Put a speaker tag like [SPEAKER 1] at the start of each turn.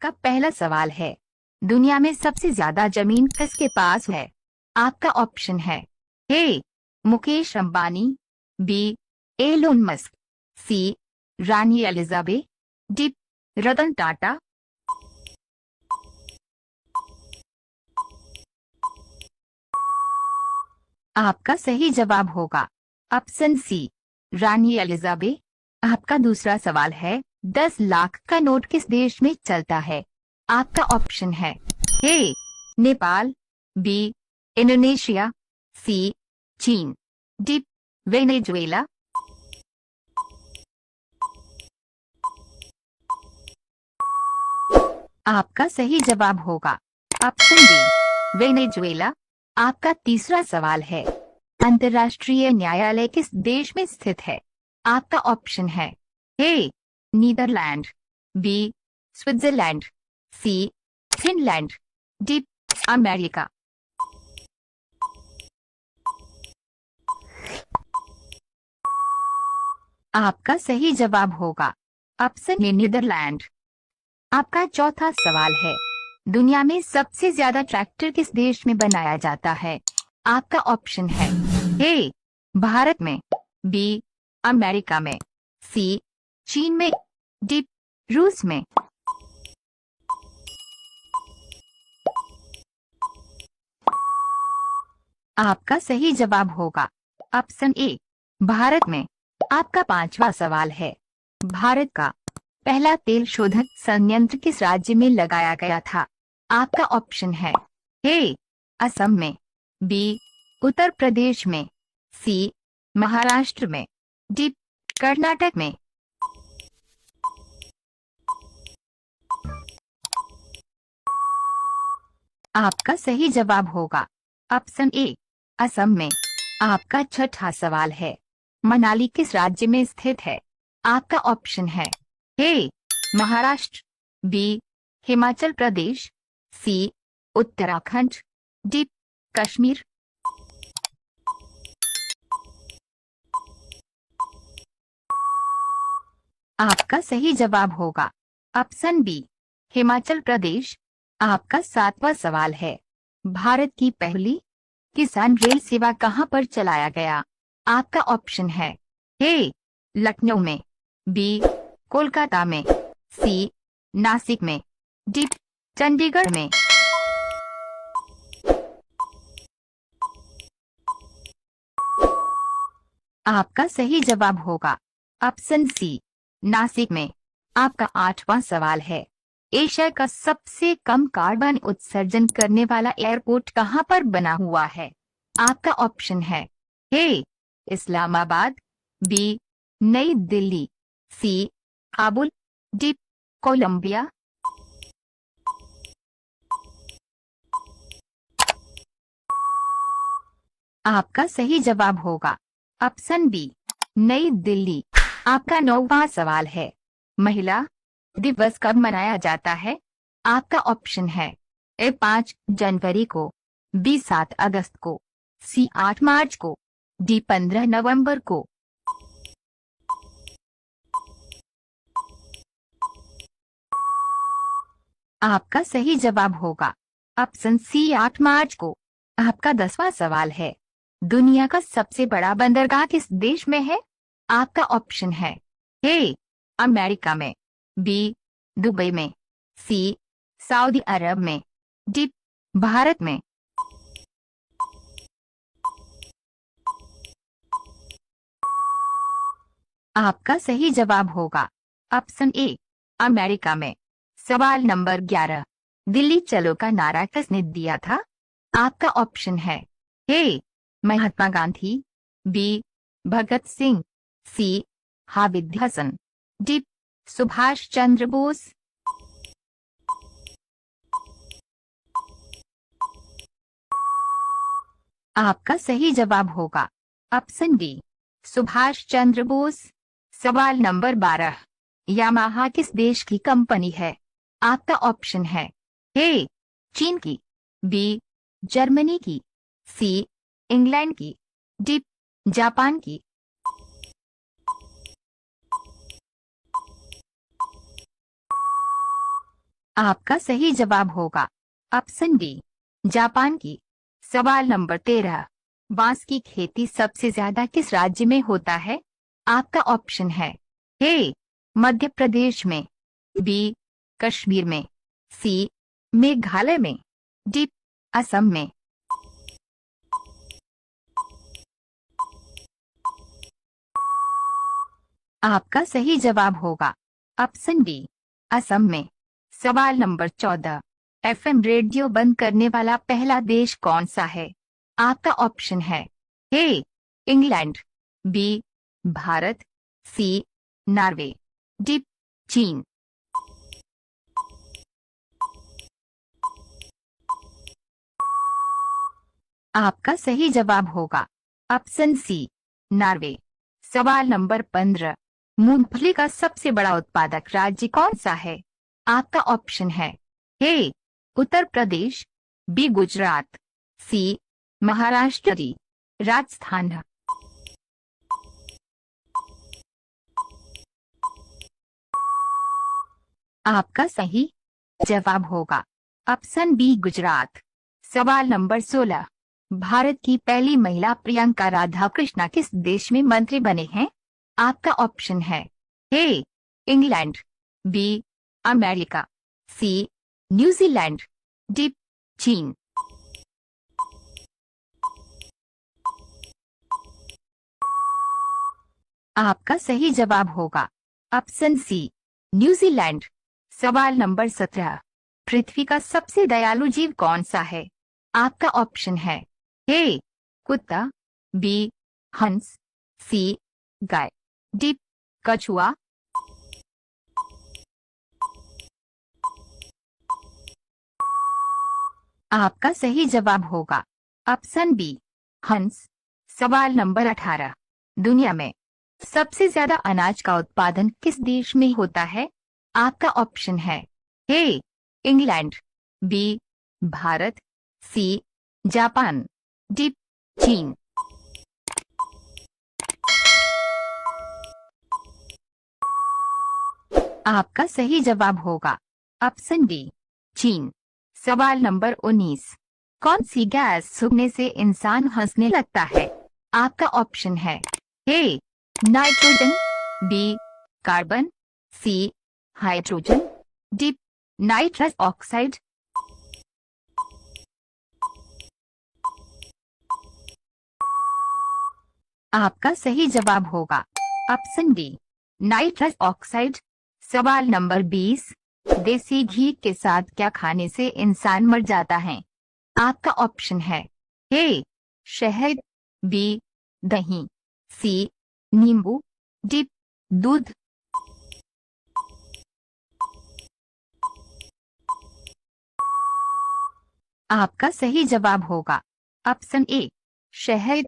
[SPEAKER 1] आपका पहला सवाल है, दुनिया में सबसे ज्यादा जमीन किसके पास है? आपका ऑप्शन है A Mukesh Ambani, B Elon Musk, C रानी एलिजाबेथ, डी रतन टाटा। आपका सही जवाब होगा ऑप्शन सी रानी एलिजाबेथ। आपका दूसरा सवाल है, 10 लाख का नोट किस देश में चलता है? आपका ऑप्शन है ए नेपाल, बी इंडोनेशिया, सी चीन, डी वेनेजुएला। आपका सही जवाब होगा ऑप्शन डी वेनेजुएला। आपका तीसरा सवाल है, अंतर्राष्ट्रीय न्यायालय किस देश में स्थित है? आपका ऑप्शन है ए नीदरलैंड, बी स्विट्जरलैंड, सी फिनलैंड, डी अमेरिका। आपका सही जवाब होगा ऑप्शन ए नीदरलैंड। आपका चौथा सवाल है, दुनिया में सबसे ज्यादा ट्रैक्टर किस देश में बनाया जाता है? आपका ऑप्शन है ए भारत में, बी अमेरिका में, सी चीन में, डी रूस में। आपका सही जवाब होगा ऑप्शन ए भारत में। आपका पांचवा सवाल है, भारत का पहला तेल शोधक संयंत्र किस राज्य में लगाया गया था? आपका ऑप्शन है ए असम में, बी उत्तर प्रदेश में, सी महाराष्ट्र में, डी कर्नाटक में। आपका सही जवाब होगा ऑप्शन ए असम में। आपका छठा सवाल है, मनाली किस राज्य में स्थित है? आपका ऑप्शन है ए महाराष्ट्र, बी हिमाचल प्रदेश, सी उत्तराखंड, डी कश्मीर। आपका सही जवाब होगा ऑप्शन बी हिमाचल प्रदेश। आपका सातवां सवाल है, भारत की पहली किसान रेल सेवा कहां पर चलाया गया? आपका ऑप्शन है ए लखनऊ में, बी कोलकाता में, सी नासिक में, डी चंडीगढ़ में। आपका सही जवाब होगा ऑप्शन सी नासिक में। आपका आठवां सवाल है, एशिया का सबसे कम कार्बन उत्सर्जन करने वाला एयरपोर्ट कहां पर बना हुआ है? आपका ऑप्शन है ए इस्लामाबाद, बी नई दिल्ली, सी काबुल, डी कोलंबिया। आपका सही जवाब होगा ऑप्शन बी नई दिल्ली। आपका नौवां सवाल है, महिला दिवस कब मनाया जाता है? आपका ऑप्शन है ए 5 जनवरी को, बी 7 अगस्त को, सी 8 मार्च को, डी 15 नवंबर को। आपका सही जवाब होगा ऑप्शन सी 8 मार्च को। आपका 10वां सवाल है, दुनिया का सबसे बड़ा बंदरगाह किस देश में है? आपका ऑप्शन है ए अमेरिका में, बी दुबई में, सी सऊदी अरब में, डी भारत में। आपका सही जवाब होगा ऑप्शन ए अमेरिका में। सवाल नंबर 11, दिल्ली चलो का नारा किसने दिया था? आपका ऑप्शन है ए महात्मा गांधी, बी भगत सिंह, सी हामिद हसन, डी सुभाष चंद्र बोस। आपका सही जवाब होगा ऑप्शन डी सुभाष चंद्र बोस। सवाल नंबर 12, यामाहा किस देश की कंपनी है? आपका ऑप्शन है ए चीन की, बी जर्मनी की, सी इंग्लैंड की, डी जापान की। आपका सही जवाब होगा ऑप्शन डी, जापान की। सवाल नंबर 13, बांस की खेती सबसे ज्यादा किस राज्य में होता है? आपका ऑप्शन है ए, मध्य प्रदेश में, बी, कश्मीर में, सी, मेघालय में, डी, असम में। आपका सही जवाब होगा ऑप्शन डी, असम में। सवाल नंबर 14, एफएम रेडियो बंद करने वाला पहला देश कौन सा है? आपका ऑप्शन है ए, इंग्लैंड, बी, भारत, सी, नॉर्वे, डी, चीन। आपका सही जवाब होगा ऑप्शन सी, नॉर्वे। सवाल नंबर 15, मूंगफली का सबसे बड़ा उत्पादक राज्य कौन सा है? आपका ऑप्शन है ए, उत्तर प्रदेश, बी, गुजरात, सी, महाराष्ट्र, डी, राजस्थान। आपका सही जवाब होगा ऑप्शन बी, गुजरात। सवाल नंबर 16, भारत की पहली महिला प्रियंका राधा कृष्णा किस देश में मंत्री बने हैं? आपका ऑप्शन है ए, इंग्लैंड, बी, अमेरिका, सी, न्यूजीलैंड, डी, चीन। आपका सही जवाब होगा ऑप्शन सी, न्यूजीलैंड। सवाल नंबर 17, पृथ्वी का सबसे दयालु जीव कौन सा है? आपका ऑप्शन है ए, कुत्ता, बी, हंस, सी, गाय, डी, कछुआ। आपका सही जवाब होगा ऑप्शन बी, हंस। सवाल नंबर 18, दुनिया में सबसे ज्यादा अनाज का उत्पादन किस देश में होता है? आपका ऑप्शन है ए, इंग्लैंड, बी, भारत, सी, जापान, डी, चीन। आपका सही जवाब होगा ऑप्शन डी, चीन। सवाल नंबर 19, कौन सी गैस सूखने से इंसान हंसने लगता है? आपका ऑप्शन है ए, नाइट्रोजन, बी, कार्बन, सी, हाइड्रोजन, डी, नाइट्रस ऑक्साइड। आपका सही जवाब होगा ऑप्शन डी, नाइट्रस ऑक्साइड। सवाल नंबर 20, देसी घी के साथ क्या खाने से इंसान मर जाता है? आपका ऑप्शन है ए, शहद, बी, दही, सी, नींबू, डी, दूध। आपका सही जवाब होगा ऑप्शन ए, शहद।